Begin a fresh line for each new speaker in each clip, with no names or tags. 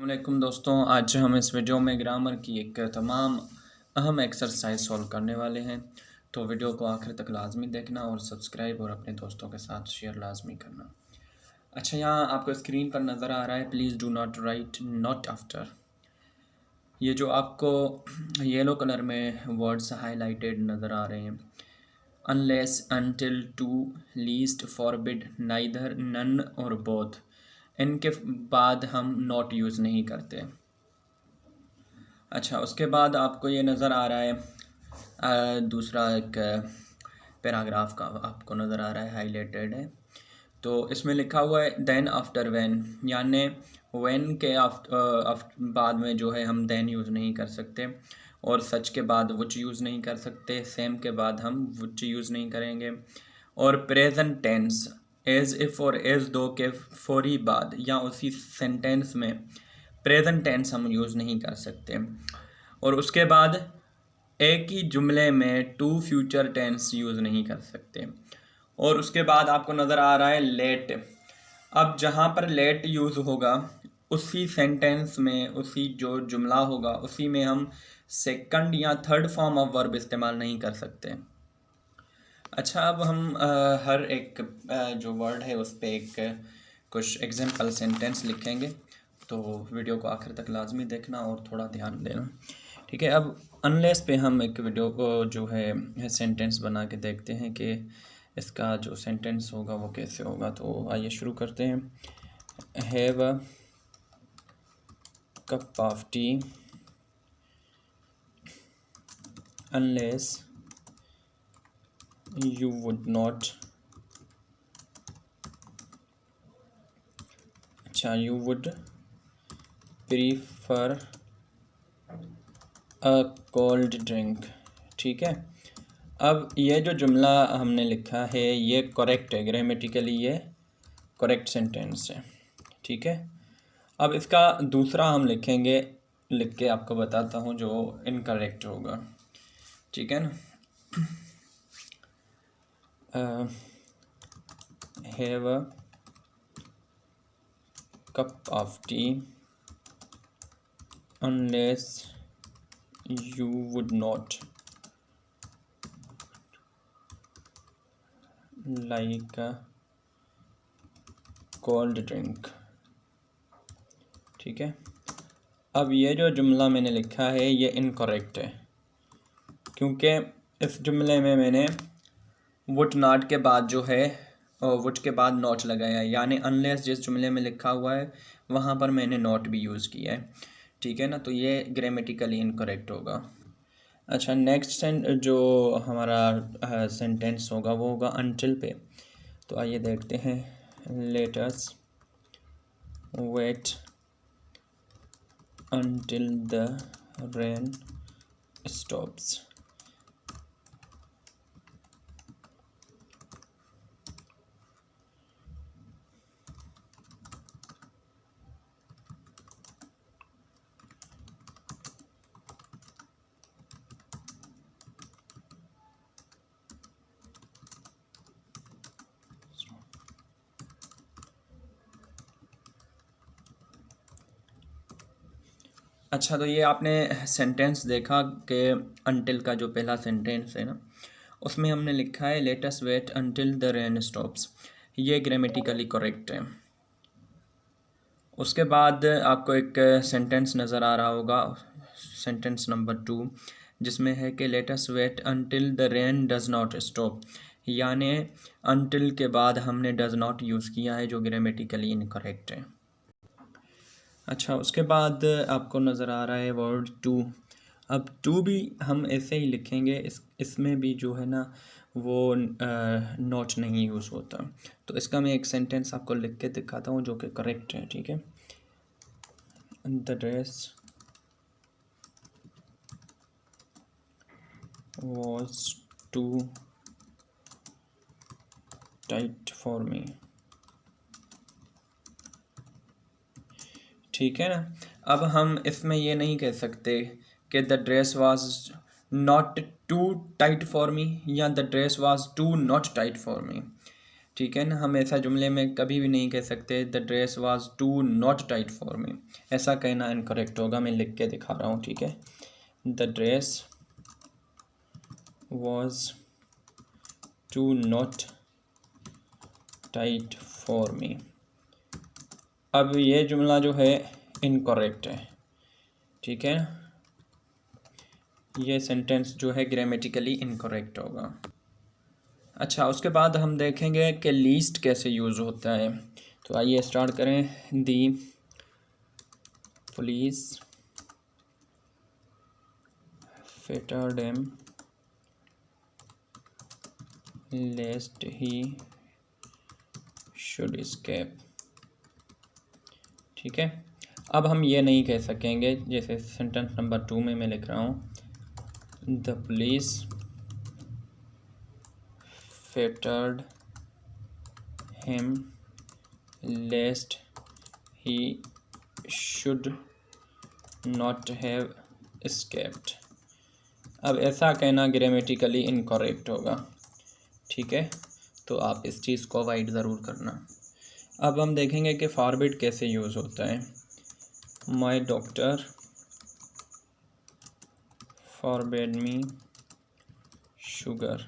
वालेकुम दोस्तों, आज हम इस वीडियो में ग्रामर की एक तमाम अहम एक्सरसाइज सॉल्व करने वाले हैं। तो वीडियो को आखिर तक लाजमी देखना और सब्सक्राइब और अपने दोस्तों के साथ शेयर लाजमी करना। अच्छा, यहाँ आपको स्क्रीन पर नज़र आ रहा है, please do not write not after. ये जो आपको येलो कलर में वर्ड्स हाईलाइटेड नज़र आ रहे हैं, unless, until, to, least, forbid, neither, none और बोथ, इनके बाद हम नॉट यूज़ नहीं करते। अच्छा, उसके बाद आपको ये नज़र आ रहा है दूसरा एक पैराग्राफ का आपको नज़र आ रहा है, हाईलाइटेड है। तो इसमें लिखा हुआ है देन आफ्टर व्हेन, यानी व्हेन के बाद में जो है हम देन यूज़ नहीं कर सकते, और सच के बाद व्हिच यूज़ नहीं कर सकते, सेम के बाद हम व्हिच यूज़ नहीं करेंगे, और प्रेजेंट टेंस एज इफ़ और एज दो के फौरी बाद या उसी सेंटेंस में प्रेजेंट टेंस हम यूज़ नहीं कर सकते। और उसके बाद एक ही जुमले में टू फ्यूचर टेंस यूज़ नहीं कर सकते। और उसके बाद आपको नज़र आ रहा है लेट। अब जहाँ पर लेट यूज़ होगा उसी सेंटेंस में, उसी जो जुमला होगा उसी में हम सेकंड या थर्ड फॉर्म ऑफ वर्ब इस्तेमाल नहीं कर सकते। अच्छा, अब हम हर एक जो वर्ड है उस पर एक कुछ एग्जाम्पल सेंटेंस लिखेंगे। तो वीडियो को आखिर तक लाजमी देखना और थोड़ा ध्यान देना, ठीक है। अब अनलेस पे हम एक वीडियो को जो है सेंटेंस बना के देखते हैं कि इसका जो सेंटेंस होगा वो कैसे होगा। तो आइए शुरू करते हैं। Have a cup of T unless you would not, अच्छा, you would prefer a cold drink, ठीक है। अब ये जो जुमला हमने लिखा है ये करेक्ट है, ग्रामेटिकली ये करेक्ट सेंटेंस है, ठीक है। अब इसका दूसरा हम लिखेंगे, लिख के आपको बताता हूँ जो इनकरेक्ट होगा, ठीक है ना। have a cup of tea unless you would not like a cold drink, ठीक है। अब ये जो जुमला मैंने लिखा है ये इनकरेक्ट है, क्योंकि इस जुमले में मैंने वुड नॉट के बाद जो है वुड के बाद नॉट लगाया है, यानी अनलेस जिस जुमले में लिखा हुआ है वहाँ पर मैंने नॉट भी यूज़ किया है, ठीक है ना। तो ये ग्रामेटिकली इनकरेक्ट होगा। अच्छा, नेक्स्ट जो हमारा सेंटेंस होगा वो होगा अनटिल पे। तो आइए देखते हैं। Let us wait until the rain stops, अच्छा, तो ये आपने सेंटेंस देखा कि अनटिल का जो पहला सेंटेंस है ना उसमें हमने लिखा है let us wait until the rain stops, ये ग्रामेटिकली करेक्ट है। उसके बाद आपको एक सेंटेंस नज़र आ रहा होगा, सेंटेंस नंबर 2, जिसमें है कि let us wait until the rain does not stop, यानी अनटिल के बाद हमने डज़ नॉट यूज़ किया है जो ग्रामेटिकली इनकरेक्ट है। अच्छा, उसके बाद आपको नज़र आ रहा है वर्ड टू। अब टू भी हम ऐसे ही लिखेंगे, इसमें भी जो है ना वो नॉट नहीं यूज़ होता। तो इसका मैं एक सेंटेंस आपको लिख के दिखाता हूँ जो कि करेक्ट है, ठीक है। The dress was too tight for me, ठीक है ना। अब हम इसमें ये नहीं कह सकते कि the dress was not too tight for me या the dress was too not tight for me, ठीक है ना। हम ऐसा जुमले में कभी भी नहीं कह सकते the dress was too not tight for me, ऐसा कहना इनकरेक्ट होगा। मैं लिख के दिखा रहा हूँ, ठीक है। The dress was too not tight for me. अब ये जुमला जो है इनकरेक्ट है, ठीक है। ये सेंटेंस जो है ग्रामेटिकली इनकरेक्ट होगा। अच्छा, उसके बाद हम देखेंगे कि लीस्ट कैसे यूज़ होता है। तो आइए स्टार्ट करें। दी police fettered him lest he should escape, ठीक है। अब हम ये नहीं कह सकेंगे, जैसे सेंटेंस नंबर 2 में मैं लिख रहा हूँ the police fettered him lest he should not have escaped। अब ऐसा कहना ग्रामेटिकली इनकरेक्ट होगा, ठीक है। तो आप इस चीज़ को अवॉइड ज़रूर करना। अब हम देखेंगे कि फॉरबिड कैसे यूज़ होता है। माई डॉक्टर फॉरबिड मी शुगर,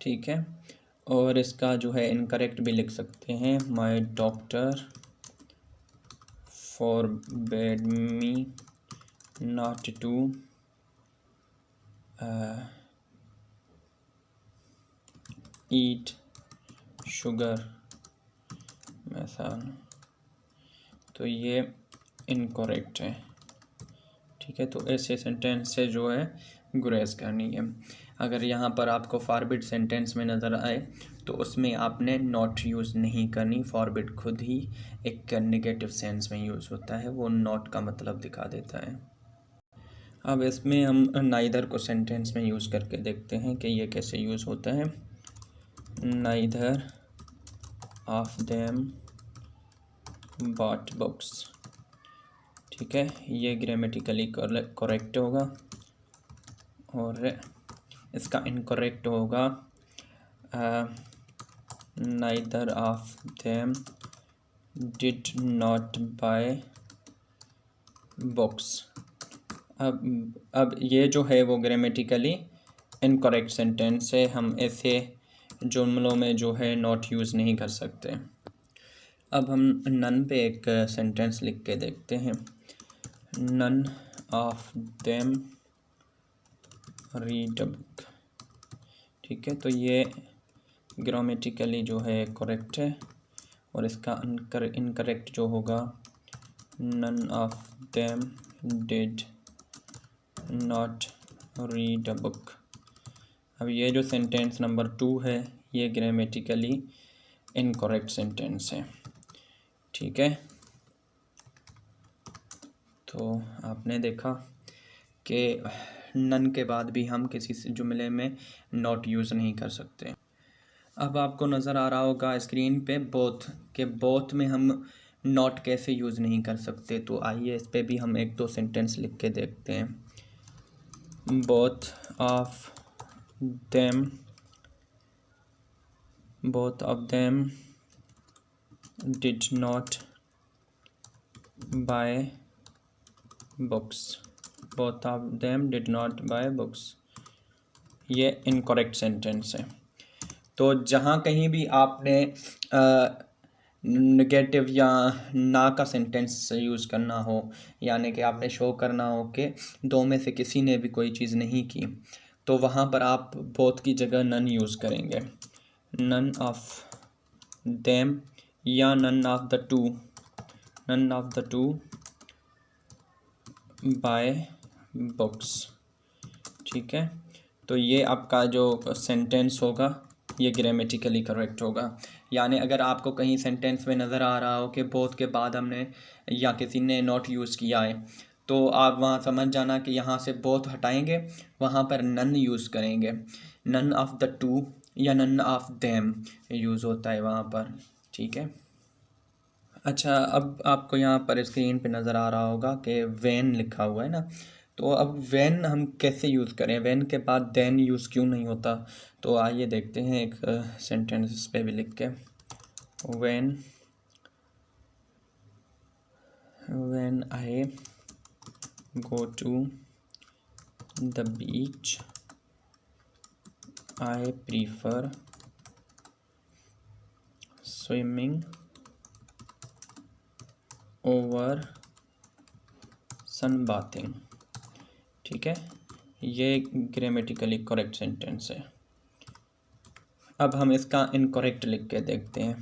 ठीक है। और इसका जो है इनकरेक्ट भी लिख सकते हैं, my doctor forbid me not to eat sugar मैसान। तो ये इनकरेक्ट है, ठीक है। तो ऐसे सेंटेंस से जो है गुरेज करनी है। अगर यहाँ पर आपको फॉरबिड सेंटेंस में नज़र आए तो उसमें आपने नॉट यूज़ नहीं करनी। फॉरबिड खुद ही एक नेगेटिव सेंस में यूज़ होता है, वो नॉट का मतलब दिखा देता है। अब इसमें हम नाइदर को सेंटेंस में यूज़ करके देखते हैं कि ये कैसे यूज़ होता है। Neither of them bought books, ठीक है। ये ग्रामेटिकली करेक्ट होगा और इसका इनकरेक्ट होगा neither of them did not buy books. अब ये जो है वो ग्रामेटिकली इनकरेक्ट सेंटेंस है। हम ऐसे जुमलों में जो है नॉट यूज़ नहीं कर सकते। अब हम नन पे एक सेंटेंस लिख के देखते हैं। None of them read a book, ठीक है। तो ये ग्रामेटिकली जो है करेक्ट है और इसका इनकरेक्ट जो होगा none of them did not read a book. अब ये जो सेंटेंस नंबर 2 है ये ग्रामेटिकली इनकरेक्ट सेंटेंस है, ठीक है। तो आपने देखा कि नन के बाद भी हम किसी जुमले में नॉट यूज़ नहीं कर सकते। अब आपको नज़र आ रहा होगा स्क्रीन पे बोथ, के बोथ में हम नॉट कैसे यूज़ नहीं कर सकते। तो आइए इस पे भी हम एक दो सेंटेंस लिख के देखते हैं। Both of them did not buy books. Both of them did not buy books, ये इनकरेक्ट सेंटेंस है। तो जहाँ कहीं भी आपने नेगेटिव या ना का सेंटेंस यूज़ करना हो, यानी कि आपने शो करना हो कि दो में से किसी ने भी कोई चीज़ नहीं की, तो वहाँ पर आप बोथ की जगह नन यूज़ करेंगे। नन ऑफ देम या none of the two buy books, ठीक है। तो ये आपका जो सेंटेंस होगा ये ग्रामेटिकली करेक्ट होगा। यानी अगर आपको कहीं सेंटेंस में नज़र आ रहा हो कि बोथ के बाद हमने या किसी ने नॉट यूज़ किया है, तो आप वहाँ समझ जाना कि यहाँ से बोथ हटाएंगे, वहाँ पर नन यूज़ करेंगे। नन ऑफ द टू या नन ऑफ देम यूज़ होता है वहाँ पर, ठीक है। अच्छा, अब आपको यहाँ पर स्क्रीन पे नज़र आ रहा होगा कि वैन लिखा हुआ है ना, तो अब व्हेन हम कैसे यूज़ करें, व्हेन के बाद देन यूज़ क्यों नहीं होता, तो आइए देखते हैं एक सेंटेंस इस पे भी लिख के। When I go to the beach I prefer swimming over sunbathing. ठीक है, ये ग्रामेटिकली करेक्ट सेंटेंस है। अब हम इसका इनकरेक्ट लिख के देखते हैं।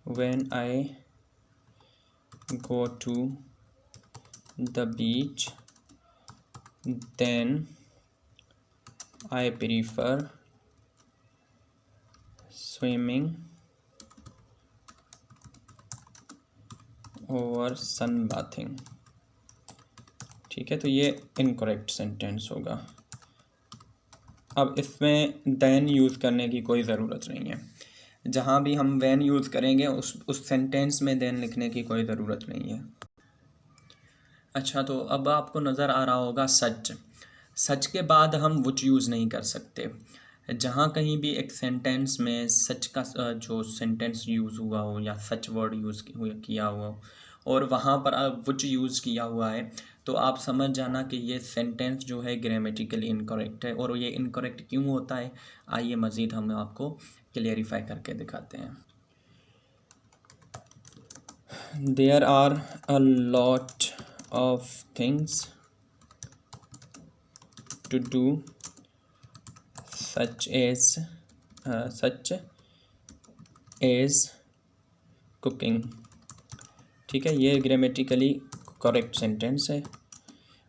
When I go to the beach then I prefer swimming over sunbathing. ठीक है, तो ये इनकरेक्ट सेंटेंस होगा। अब इसमें देन यूज़ करने की कोई ज़रूरत नहीं है। जहाँ भी हम व्हेन यूज़ करेंगे उस सेंटेंस में देन लिखने की कोई ज़रूरत नहीं है। अच्छा, तो अब आपको नज़र आ रहा होगा सच के बाद हम व्हिच यूज़ नहीं कर सकते। जहाँ कहीं भी एक सेंटेंस में सच का जो सेंटेंस यूज़ हुआ हो या सच वर्ड यूज़ किया हुआ हो और वहाँ पर व्हिच यूज़ किया हुआ है, तो आप समझ जाना कि ये सेंटेंस जो है ग्रामेटिकली इनकरेक्ट है। और ये इनकरेक्ट क्यों होता है, आइए मज़ीद हम आपको क्लियरिफाई करके दिखाते हैं। There are a lot of things to do such as cooking। ठीक है, ये ग्रामेटिकली करेक्ट सेंटेंस है।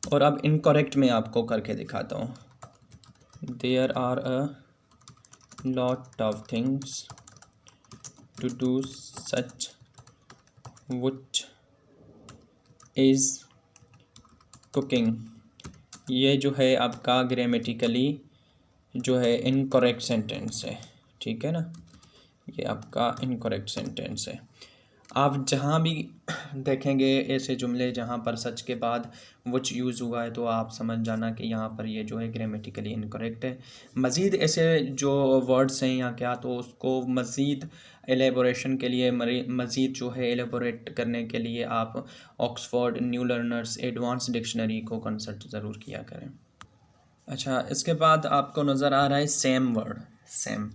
और अब इनकरेक्ट में आपको करके दिखाता हूँ। There are a lot of things to do such which is cooking. ये जो है आपका ग्रामेटिकली जो है इनकरेक्ट सेंटेंस है। ठीक है ना, ये आपका इनकरेक्ट सेंटेंस है। आप जहाँ भी देखेंगे ऐसे जुमले जहाँ पर सच के बाद व्हिच यूज़ हुआ है, तो आप समझ जाना कि यहाँ पर ये जो है ग्रामेटिकली इनकरेक्ट है। मज़ीद ऐसे जो वर्ड्स हैं या क्या, तो उसको मज़ीद एलेबोरेशन के लिए, मज़ीद जो है एलेबोरेट करने के लिए आप Oxford new learners advance dictionary को कंसल्ट ज़रूर किया करें। अच्छा, इसके बाद आपको नज़र आ रहा है सेम वर्ड, सेम।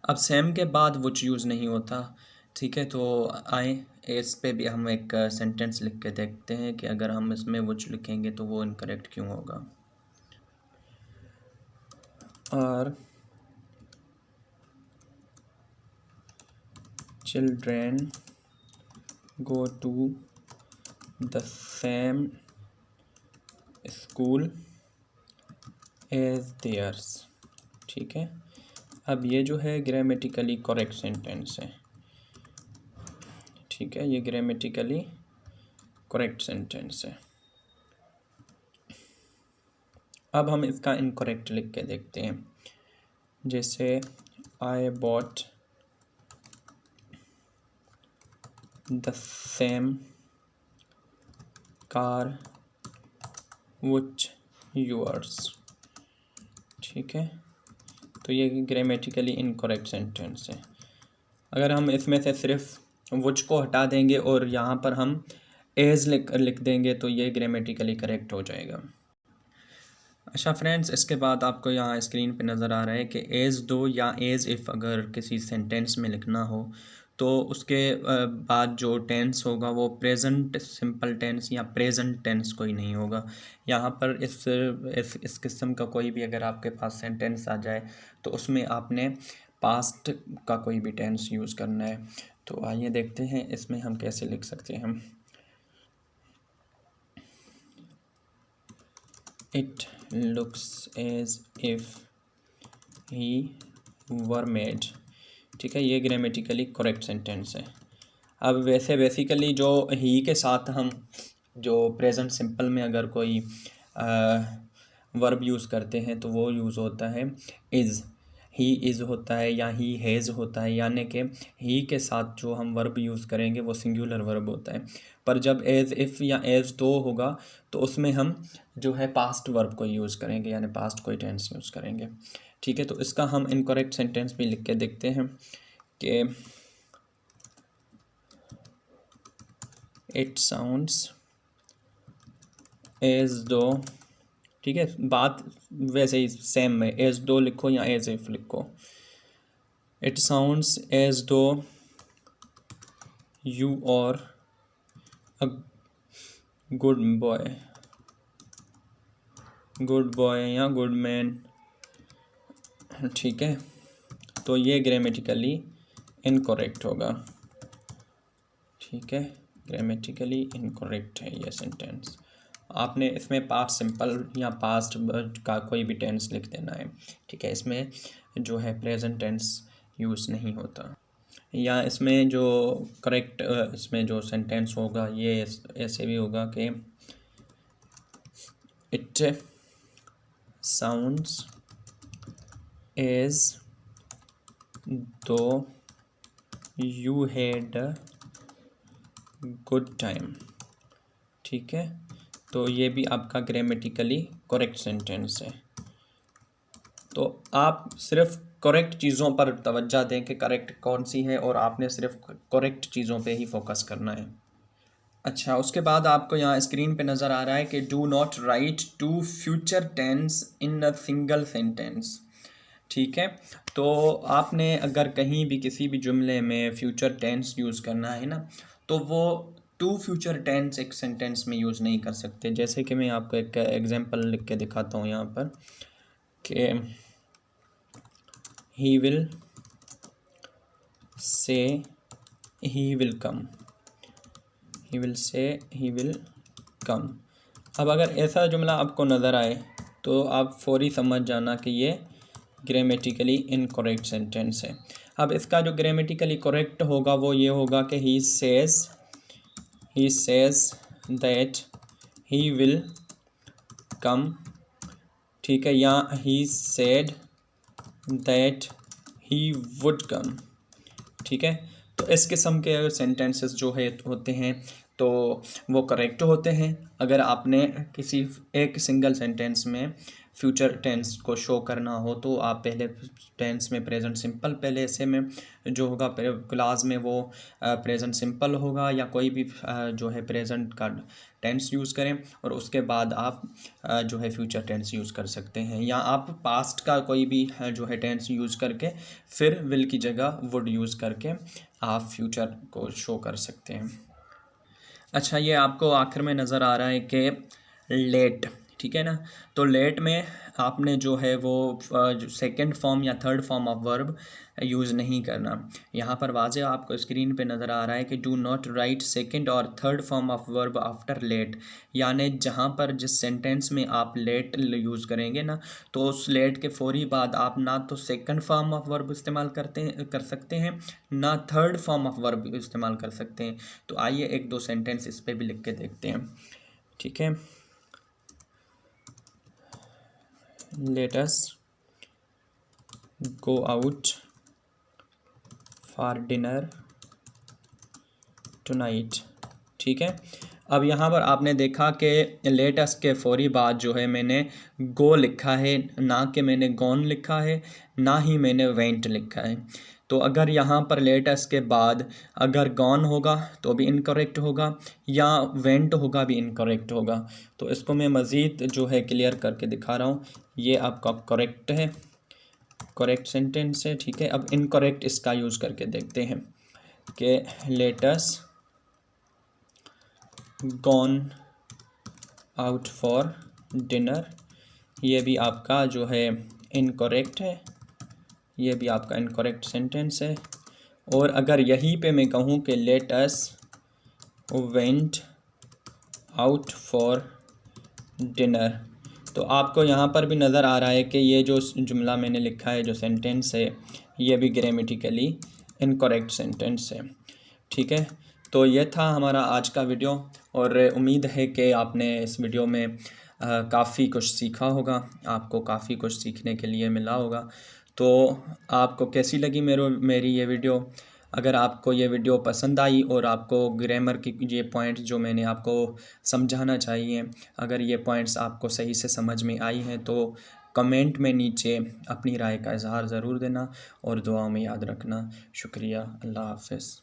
अब सेम के बाद व्हिच यूज़ नहीं होता। ठीक है, तो आए इस पे भी हम एक सेंटेंस लिख के देखते हैं कि अगर हम इसमें व्हिच लिखेंगे तो वो इनकरेक्ट क्यों होगा। और children go to the same school as theirs. ठीक है, अब ये जो है ग्रामेटिकली करेक्ट सेंटेंस है। ठीक है, ये ग्रामेटिकली करेक्ट सेंटेंस है। अब हम इसका इनकरेक्ट लिख के देखते हैं। जैसे I bought the same car which yours. ठीक है, तो ये ग्रामेटिकली इनकरेक्ट सेंटेंस है। अगर हम इसमें से सिर्फ व्हिच को हटा देंगे और यहाँ पर हम एज लिख देंगे तो ये ग्रामेटिकली करेक्ट हो जाएगा। अच्छा फ्रेंड्स, इसके बाद आपको यहाँ स्क्रीन पे नज़र आ रहा है कि एज दो या एज इफ़ अगर किसी सेंटेंस में लिखना हो तो उसके बाद जो टेंस होगा वो प्रेजेंट सिंपल टेंस या प्रेजेंट टेंस कोई नहीं होगा। यहाँ पर इस किस्म का कोई भी अगर आपके पास सेंटेंस आ जाए तो उसमें आपने पास्ट का कोई भी टेंस यूज़ करना है। तो आइए देखते हैं इसमें हम कैसे लिख सकते हैं। It looks as if he were made। ठीक है, ये ग्रामेटिकली करेक्ट सेंटेंस है। अब वैसे बेसिकली जो ही के साथ हम जो प्रेजेंट सिंपल में अगर कोई वर्ब यूज़ करते हैं तो वो यूज़ होता है इज़। ही इज़ होता है या ही हैज़ होता है, यानी कि ही के साथ जो हम वर्ब यूज़ करेंगे वो सिंगुलर वर्ब होता है। पर जब एज़ इफ़ या एज़ दो होगा तो उसमें हम जो है पास्ट वर्ब को यूज़ करेंगे, यानी पास्ट कोई टेंस यूज़ करेंगे। ठीक है, तो इसका हम इनकरेक्ट सेंटेंस भी लिख के देखते हैं कि इट साउंड्स एज़ दो, ठीक है, बात वैसे ही सेम में एज़ दो लिखो या एज़ इफ लिखो। इट साउंड्स एज़ दो यू और अ गुड बॉय या गुड मैन। ठीक है, तो ये ग्रामेटिकली इनकरेक्ट होगा। ठीक है, ग्रामेटिकली इनकरेक्ट है ये सेंटेंस। आपने इसमें पास्ट सिंपल या पास्ट का कोई भी टेंस लिख देना है। ठीक है, इसमें जो है प्रेजेंट टेंस यूज़ नहीं होता। या इसमें जो करेक्ट इसमें जो सेंटेंस होगा ये ऐसे भी होगा कि इट साउंड्स एज दो you had a good time. ठीक है, तो ये भी आपका ग्रामेटिकली करेक्ट सेंटेंस है। तो आप सिर्फ करेक्ट चीज़ों पर तवज्जो दें कि करेक्ट कौन सी है, और आपने सिर्फ करेक्ट चीज़ों पे ही फोकस करना है। अच्छा, उसके बाद आपको यहाँ स्क्रीन पे नज़र आ रहा है कि do not write two future tense in a single sentence. ठीक है, तो आपने अगर कहीं भी किसी भी जुमले में फ्यूचर टेंस यूज़ करना है ना, तो वो टू फ्यूचर टेंस एक सेंटेंस में यूज़ नहीं कर सकते। जैसे कि मैं आपको एक एग्जांपल लिख के दिखाता हूँ यहाँ पर कि he will say he will come, he will say he will come. अब अगर ऐसा जुमला आपको नज़र आए तो आप फौरी समझ जाना कि ये ग्रामेटिकली इनकरेक्ट सेंटेंस है। अब इसका जो ग्रामेटिकली करेक्ट होगा वो ये होगा कि he says that he will come. ठीक है, या he said that he would come. ठीक है, तो इस किस्म के सेंटेंसेस जो है होते हैं तो वो करेक्ट होते हैं। अगर आपने किसी एक सिंगल सेंटेंस में फ्यूचर टेंस को शो करना हो तो आप पहले टेंस में प्रेजेंट सिंपल, पहले ऐसे में जो होगा क्लास में वो प्रेजेंट सिंपल होगा या कोई भी जो है प्रेजेंट का टेंस यूज़ करें, और उसके बाद आप जो है फ्यूचर टेंस यूज़ कर सकते हैं। या आप पास्ट का कोई भी जो है टेंस यूज़ करके फिर विल की जगह वुड यूज़ करके आप फ्यूचर को शो कर सकते हैं। अच्छा, ये आपको आखिर में नज़र आ रहा है कि लेट, ठीक है ना, तो लेट में आपने जो है वो जो सेकेंड फॉर्म या third form of verb use नहीं करना। यहाँ पर वाज़े आपको स्क्रीन पे नज़र आ रहा है कि डू नॉट राइट सेकेंड और third form of verb after let, यानी जहाँ पर जिस सेंटेंस में आप लेट यूज़ करेंगे ना, तो उस लेट के फौरी बाद आप ना तो सेकेंड फॉर्म ऑफ वर्ब इस्तेमाल कर सकते हैं, ना थर्ड फॉर्म ऑफ वर्ब इस्तेमाल कर सकते हैं। तो आइए एक दो सेंटेंस इस पर भी लिख के देखते हैं। ठीक है, let us go out for dinner tonight। ठीक है, अब यहाँ पर आपने देखा कि let us के फौरी बाद जो है मैंने go लिखा है, ना कि मैंने gone लिखा है, ना ही मैंने went लिखा है। तो अगर यहाँ पर let us के बाद अगर gone होगा तो भी इनकरेक्ट होगा, या went होगा भी इनकरेक्ट होगा। तो इसको मैं मज़ीद जो है क्लियर करके दिखा रहा हूँ। ये आपका करेक्ट है, करेक्ट सेंटेंस है। ठीक है, अब इनकरेक्ट इसका यूज़ करके देखते हैं कि let us gone out for dinner, ये भी आपका जो है इनकरेक्ट है, ये भी आपका इनकरेक्ट सेंटेंस है। और अगर यहीं पे मैं कहूँ कि let us went out for dinner, तो आपको यहाँ पर भी नज़र आ रहा है कि ये जो जुमला मैंने लिखा है, जो सेंटेंस है, ये भी ग्रामेटिकली इनकरेक्ट सेंटेंस है। ठीक है, तो ये था हमारा आज का वीडियो, और उम्मीद है कि आपने इस वीडियो में काफ़ी कुछ सीखा होगा, आपको काफ़ी कुछ सीखने के लिए मिला होगा। तो आपको कैसी लगी मेरी ये वीडियो? अगर आपको ये वीडियो पसंद आई और आपको ग्रामर की ये पॉइंट्स जो मैंने आपको समझाना चाहिए, अगर ये पॉइंट्स आपको सही से समझ में आई हैं तो कमेंट में नीचे अपनी राय का इज़हार ज़रूर देना और दुआ में याद रखना। शुक्रिया। अल्लाह हाफ़िज़।